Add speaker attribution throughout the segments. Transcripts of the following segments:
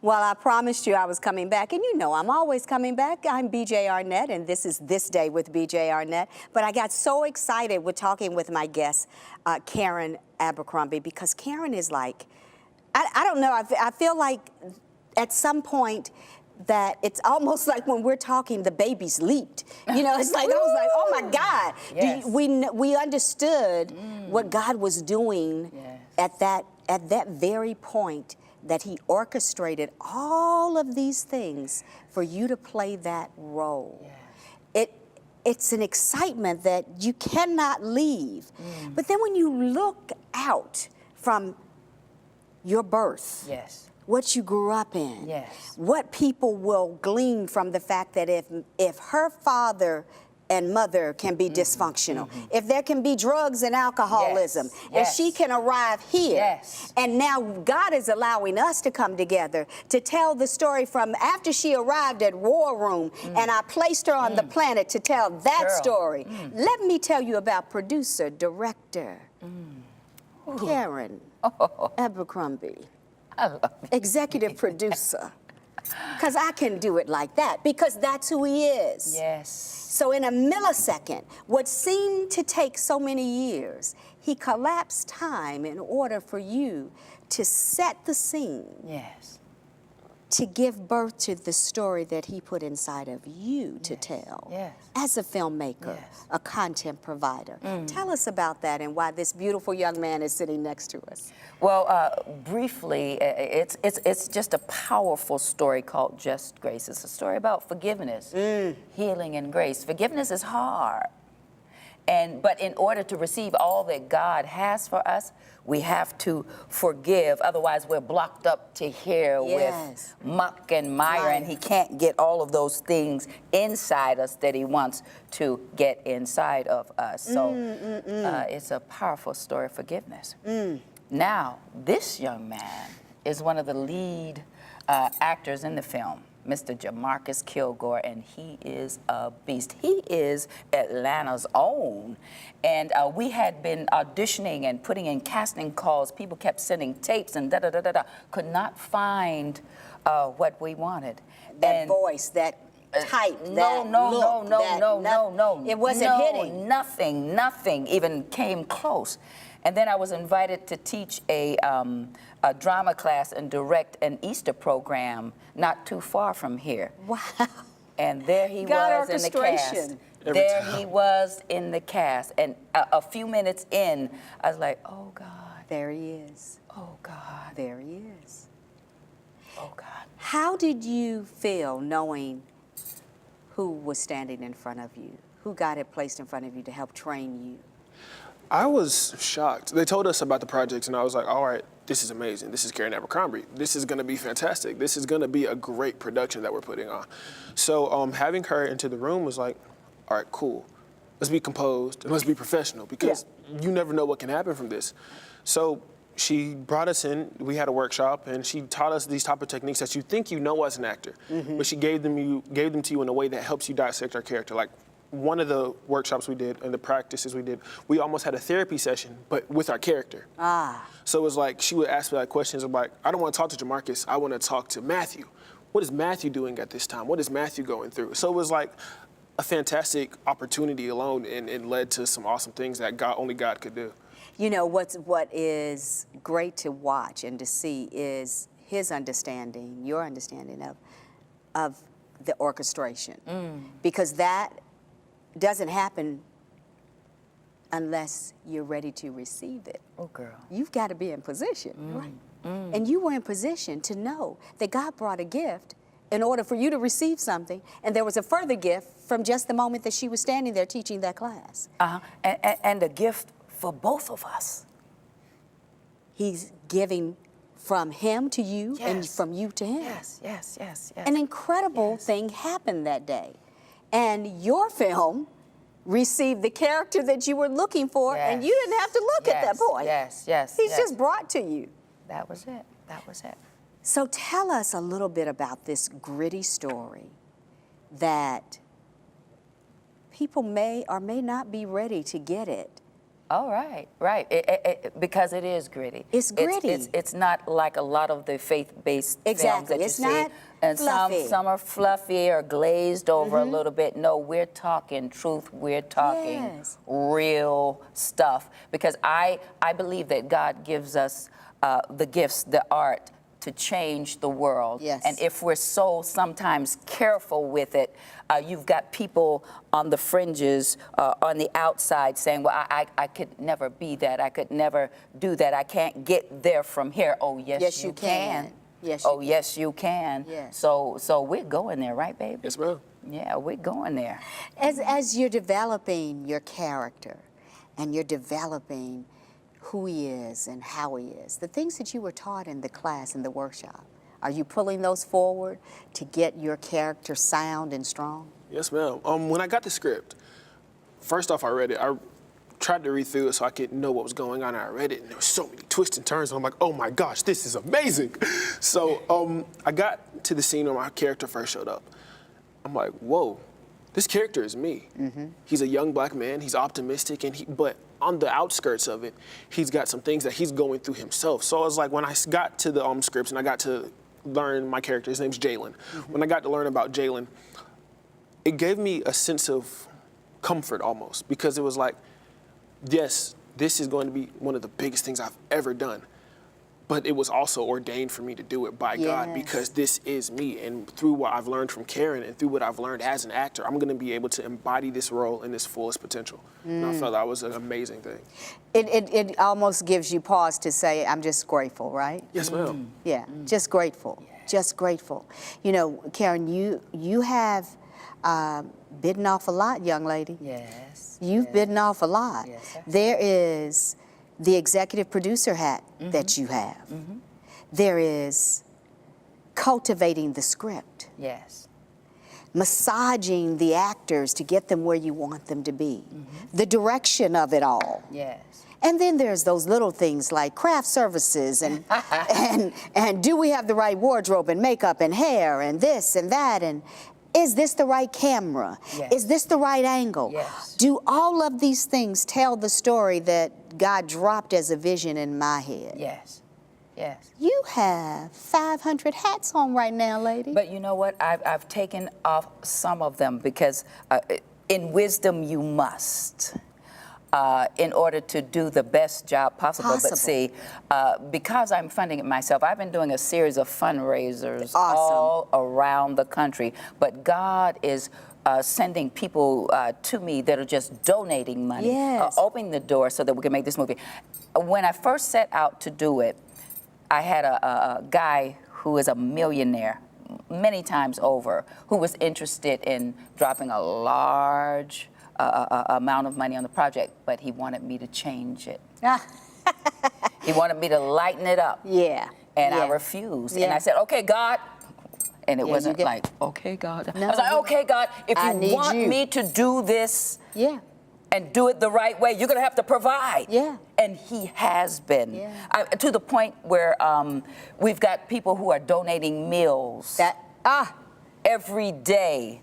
Speaker 1: Well, I promised you I was coming back, and you know I'm always coming back. I'm Bj Arnett, and this is This Day with Bj Arnett. But I got so excited with talking with my guest, Karen Abercrombie, because Karen is like, I don't know, I feel like at some point that it's almost like when we're talking, the babies leaped. You know, it's like, I was like, oh my God.
Speaker 2: Yes.
Speaker 1: We understood what God was doing at that very point, that he orchestrated all of these things for you to play that role. Yes. It's an excitement that you cannot leave. But then when you look out from your birth, what you grew up in, what people will glean from the fact that if her father and mother can be dysfunctional, if there can be drugs and alcoholism, and she can arrive here, and now God is allowing us to come together to tell the story from after she arrived at War Room, and I placed her on the planet to tell that story. Let me tell you about producer, director, Karen Abercrombie, executive producer. Because I can do it like that, because that's who he is.
Speaker 2: Yes.
Speaker 1: So in a millisecond, what seemed to take so many years, he collapsed time in order for you to set the scene.
Speaker 2: Yes.
Speaker 1: To give birth to the story that he put inside of you to tell.
Speaker 2: Yes.
Speaker 1: As a filmmaker, a content provider. Tell us about that and why this beautiful young man is sitting next to us.
Speaker 2: Well, briefly, it's just a powerful story called Just Grace. It's a story about forgiveness, healing, and grace. Forgiveness is hard. But in order to receive all that God has for us, we have to forgive. Otherwise, we're blocked up to here with muck and mire, and he can't get all of those things inside us that he wants to get inside of us. So it's a powerful story of forgiveness. Now, this young man is one of the lead actors in the film, Mr. Jamarcus Kilgore, and he is a beast. He is Atlanta's own. And we had been auditioning and putting in casting calls. People kept sending tapes and da-da-da-da-da. Could not find what we wanted.
Speaker 1: That voice, that type, that look,
Speaker 2: no.
Speaker 1: It wasn't hitting.
Speaker 2: Nothing even came close. And then I was invited to teach a drama class and direct an Easter program not too far from here.
Speaker 1: Wow.
Speaker 2: And there he was in the cast. There he was in the cast. And a few minutes in, I was like, oh, God.
Speaker 1: There he is.
Speaker 2: Oh, God.
Speaker 1: There he is.
Speaker 2: Oh, God.
Speaker 1: How did you feel knowing who was standing in front of you, who God had placed in front of you to help train you?
Speaker 3: I was shocked. They told us about the projects, and I was like, all right, this is amazing. This is Karen Abercrombie. This is going to be fantastic. This is going to be a great production that we're putting on. So having her into the room was like, all right, cool. Let's be composed and let's be professional, because you never know what can happen from this. So she brought us in. We had a workshop, and she taught us these type of techniques that you think you know as an actor, but she gave them to you in a way that helps you dissect our character. Like, one of the workshops we did and the practices we did, we almost had a therapy session, but with our character. So it was like, she would ask me like questions of like, I don't want to talk to Jamarcus, I want to talk to Matthew. What is Matthew doing at this time? What is Matthew going through? So it was like a fantastic opportunity alone, and it led to some awesome things that only God could do.
Speaker 1: You know, what is great to watch and to see is his understanding, your understanding of the orchestration. Because that doesn't happen unless you're ready to receive it.
Speaker 2: Oh, girl.
Speaker 1: You've got to be in position, right? And you were in position to know that God brought a gift in order for you to receive something, and there was a further gift from just the moment that she was standing there teaching that class.
Speaker 2: And a gift for both of us.
Speaker 1: He's giving from him to you and from you to him.
Speaker 2: Yes.
Speaker 1: An incredible thing happened that day. And your film received the character that you were looking for, and you didn't have to look at that point. He's just brought to you.
Speaker 2: That was it. That was it.
Speaker 1: So tell us a little bit about this gritty story that people may or may not be ready to get it
Speaker 2: Oh, right. Because it is gritty.
Speaker 1: It's gritty.
Speaker 2: It's not like a lot of the faith-based films
Speaker 1: Exactly.
Speaker 2: that you
Speaker 1: It's
Speaker 2: see.
Speaker 1: not
Speaker 2: And
Speaker 1: fluffy.
Speaker 2: some are fluffy or glazed over a little bit. No, we're talking truth. We're talking
Speaker 1: Yes.
Speaker 2: real stuff. Because I believe that God gives us the gifts, the art, to change the world.
Speaker 1: Yes.
Speaker 2: And if we're so sometimes careful with it, you've got people on the fringes, on the outside saying, well, I could never be that. I could never do that. I can't get there from here. Oh, yes, you can.
Speaker 1: Yes,
Speaker 2: oh, yes, you can.
Speaker 1: Yes.
Speaker 2: So we're going there, right, baby?
Speaker 3: Yes, ma'am.
Speaker 2: Yeah, we're going there.
Speaker 1: As you're developing your character and you're developing who he is and how he is, the things that you were taught in the class, in the workshop, are you pulling those forward to get your character sound and strong?
Speaker 3: Yes, ma'am. When I got the script, first off, I read it. I tried to read through it so I could know what was going on. I read it, and there were so many twists and turns. And I'm like, oh my gosh, this is amazing. So I got to the scene where my character first showed up. I'm like, whoa, this character is me. Mm-hmm. He's a young black man. He's optimistic, but on the outskirts of it, he's got some things that he's going through himself. So I was like, when I got to the scripts and I got to learn my character, his name's Jalen. Mm-hmm. When I got to learn about Jalen, it gave me a sense of comfort almost, because it was like, yes, this is going to be one of the biggest things I've ever done. But it was also ordained for me to do it by God, because this is me. And through what I've learned from Karen and through what I've learned as an actor, I'm going to be able to embody this role in its fullest potential. And I felt that was an amazing thing.
Speaker 1: It almost gives you pause to say, I'm just grateful, right?
Speaker 3: Yes, ma'am.
Speaker 1: Yeah, just grateful, just grateful. You know, Karen, you have bitten off a lot, young lady.
Speaker 2: Yes.
Speaker 1: You've bitten off a lot.
Speaker 2: Yes,
Speaker 1: there is the executive producer hat that you have. Mm-hmm. There is cultivating the script.
Speaker 2: Yes.
Speaker 1: Massaging the actors to get them where you want them to be. Mm-hmm. The direction of it all.
Speaker 2: Yes.
Speaker 1: And then there's those little things like craft services and and do we have the right wardrobe and makeup and hair and this and that, and is this the right camera?
Speaker 2: Yes.
Speaker 1: Is this the right angle?
Speaker 2: Yes.
Speaker 1: Do all of these things tell the story that God dropped as a vision in my head?
Speaker 2: Yes. Yes.
Speaker 1: You have 500 hats on right now, lady.
Speaker 2: But you know what? I've taken off some of them because in wisdom you must. In order to do the best job possible. But see, because I'm funding it myself, I've been doing a series of fundraisers all around the country. But God is sending people to me that are just donating money, opening the door so that we can make this movie. When I first set out to do it, I had a guy who is a millionaire many times over, who was interested in dropping a large amount of money on the project, but he wanted me to change it. He wanted me to lighten it up.
Speaker 1: Yeah.
Speaker 2: And I refused. And I said, okay, God. And it wasn't like, okay, God.
Speaker 1: No,
Speaker 2: I was like, okay, God, if you want me to do this and do it the right way, you're going to have to provide.
Speaker 1: Yeah.
Speaker 2: And he has been. Yeah. To the point where we've got people who are donating meals every day.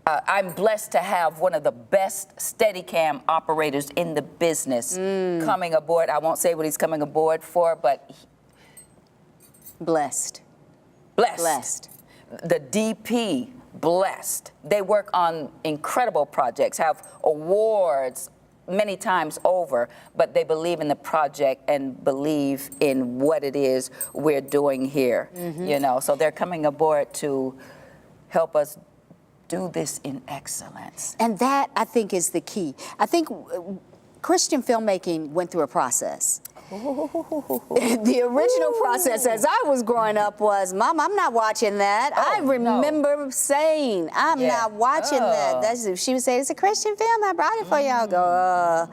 Speaker 2: I'm blessed to have one of the best Steadicam operators in the business coming aboard. I won't say what he's coming aboard for, but
Speaker 1: blessed.
Speaker 2: The DP, blessed. They work on incredible projects, have awards many times over, but they believe in the project and believe in what it is we're doing here. You know, so they're coming aboard to help us do this in excellence.
Speaker 1: And that, I think, is the key. I think Christian filmmaking went through a process. The original process as I was growing up was, Mom, I'm not watching that. I remember saying, I'm not watching that. She would say, it's a Christian film, I brought it for you. I'll go,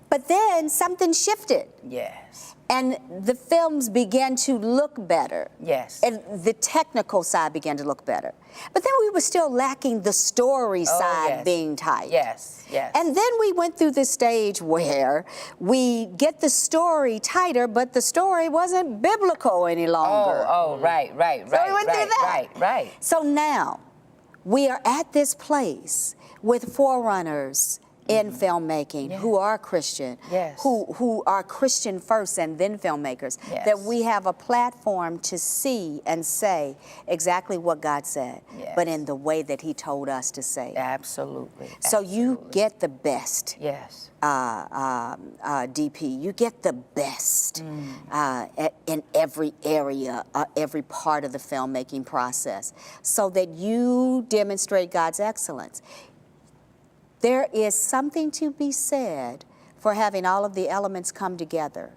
Speaker 1: But then something shifted.
Speaker 2: Yes.
Speaker 1: And the films began to look better.
Speaker 2: Yes.
Speaker 1: And the technical side began to look better. But then we were still lacking the story side being tight.
Speaker 2: Yes, yes.
Speaker 1: And then we went through this stage where we get the story tighter, but the story wasn't biblical any longer.
Speaker 2: Right.
Speaker 1: So we went through that.
Speaker 2: Right.
Speaker 1: So now we are at this place with Forerunners in filmmaking who are Christian, who are Christian first and then filmmakers, that we have a platform to see and say exactly what God said, but in the way that He told us to say it.
Speaker 2: Absolutely.
Speaker 1: So you get the best.
Speaker 2: Yes.
Speaker 1: DP, you get the best in every area, every part of the filmmaking process, so that you demonstrate God's excellence. There is something to be said for having all of the elements come together.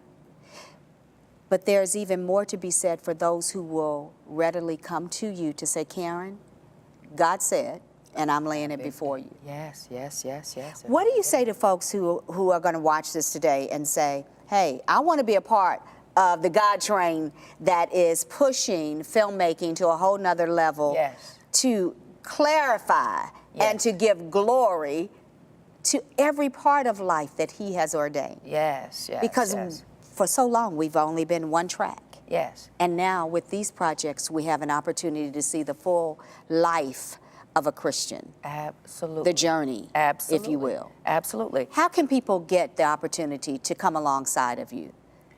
Speaker 1: But there's even more to be said for those who will readily come to you to say, Karen, God said, and I'm laying it before you.
Speaker 2: Yes.
Speaker 1: What do you say to folks who are going to watch this today and say, hey, I want to be a part of the God train that is pushing filmmaking to a whole nother level to clarify and to give glory to every part of life that He has ordained. Because for so long we've only been one track. And now with these projects we have an opportunity to see the full life of a Christian.
Speaker 2: Absolutely.
Speaker 1: The journey, if you will.
Speaker 2: Absolutely.
Speaker 1: How can people get the opportunity to come alongside of you,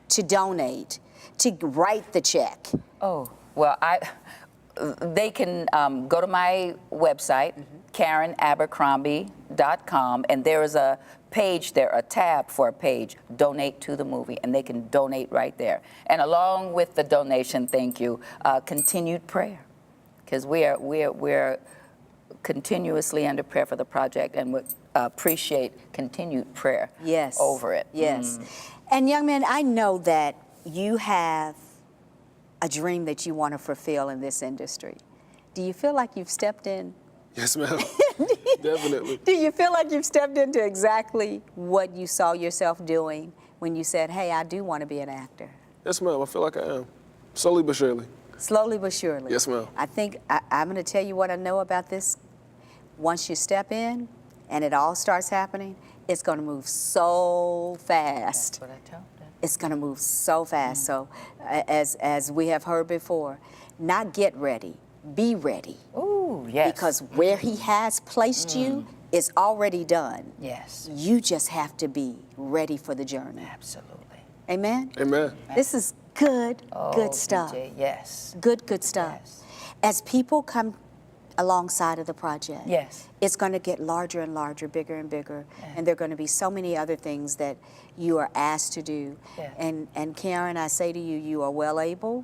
Speaker 1: to donate, to write the check?
Speaker 2: Oh, well, they can go to my website, KarenAbercrombie.com, and there is a page there, a tab for a page, Donate to the Movie, and they can donate right there. And along with the donation, thank you, continued prayer, because we're continuously under prayer for the project, and would appreciate continued prayer over it.
Speaker 1: And young man, I know that you have a dream that you want to fulfill in this industry. Do you feel like you've stepped in?
Speaker 3: Yes, ma'am. Definitely.
Speaker 1: Do you feel like you've stepped into exactly what you saw yourself doing when you said, hey, I do want to be an actor?
Speaker 3: Yes, ma'am. I feel like I am. Slowly but surely.
Speaker 1: Slowly but surely.
Speaker 3: Yes, ma'am.
Speaker 1: I think I'm going to tell you what I know about this. Once you step in and it all starts happening, it's going to move so fast.
Speaker 2: That's what I told them.
Speaker 1: It's going to move so fast. So as we have heard before, not get ready, be ready.
Speaker 2: Ooh, yes.
Speaker 1: Because where He has placed you is already done.
Speaker 2: Yes.
Speaker 1: You just have to be ready for the journey.
Speaker 2: Absolutely.
Speaker 1: Amen?
Speaker 3: Amen.
Speaker 1: This is good stuff.
Speaker 2: BJ, yes.
Speaker 1: Good stuff.
Speaker 2: Yes.
Speaker 1: As people come alongside of the project, it's going to get larger and larger, bigger and bigger, and there are going to be so many other things that you are asked to do. And Karen, I say to you, you are well able.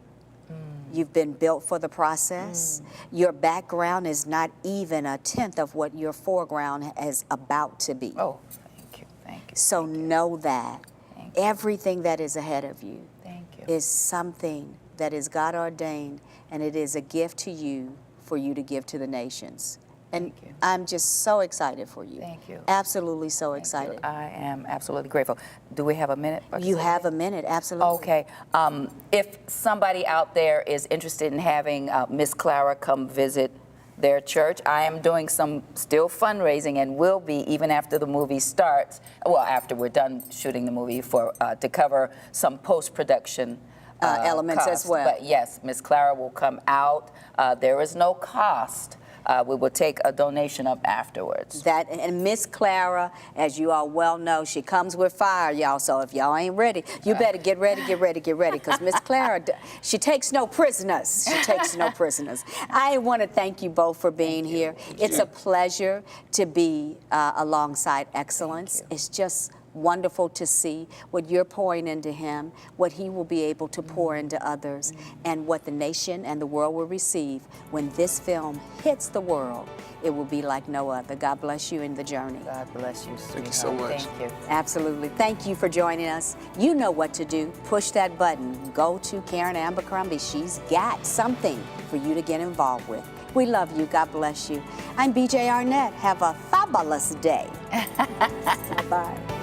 Speaker 1: You've been built for the process. Your background is not even a tenth of what your foreground is about to be.
Speaker 2: Oh, thank you.
Speaker 1: So know that everything that is ahead of you is something that is God ordained, and it is a gift to you for you to give to the nations. And I'm just so excited for you.
Speaker 2: Thank you.
Speaker 1: Absolutely so excited.
Speaker 2: I am absolutely grateful. Do we have a minute?
Speaker 1: You have a minute, absolutely.
Speaker 2: Okay. If somebody out there is interested in having Miss Clara come visit their church, I am doing some still fundraising, and will be even after the movie starts, well, after we're done shooting the movie, for to cover some post-production
Speaker 1: elements
Speaker 2: cost.
Speaker 1: as well.
Speaker 2: But yes, Miss Clara will come out. There is no cost. We will take a donation up afterwards.
Speaker 1: And Miss Clara, as you all well know, she comes with fire, y'all. So if y'all ain't ready, you better get ready, because Miss Clara, she takes no prisoners. She takes no prisoners. I want to thank you both for being here. It's a pleasure to be alongside excellence. It's just wonderful to see what you're pouring into him, what he will be able to pour into others, and what the nation and the world will receive when this film hits the world. It will be like no other. God bless you in the journey.
Speaker 2: God bless you, sweetheart.
Speaker 3: Thank you so much.
Speaker 2: Thank you.
Speaker 1: Absolutely. Thank you for joining us. You know what to do. Push that button. Go to Karen Abercrombie. She's got something for you to get involved with. We love you. God bless you. I'm Bj Arnett. Have a fabulous day. Bye-bye.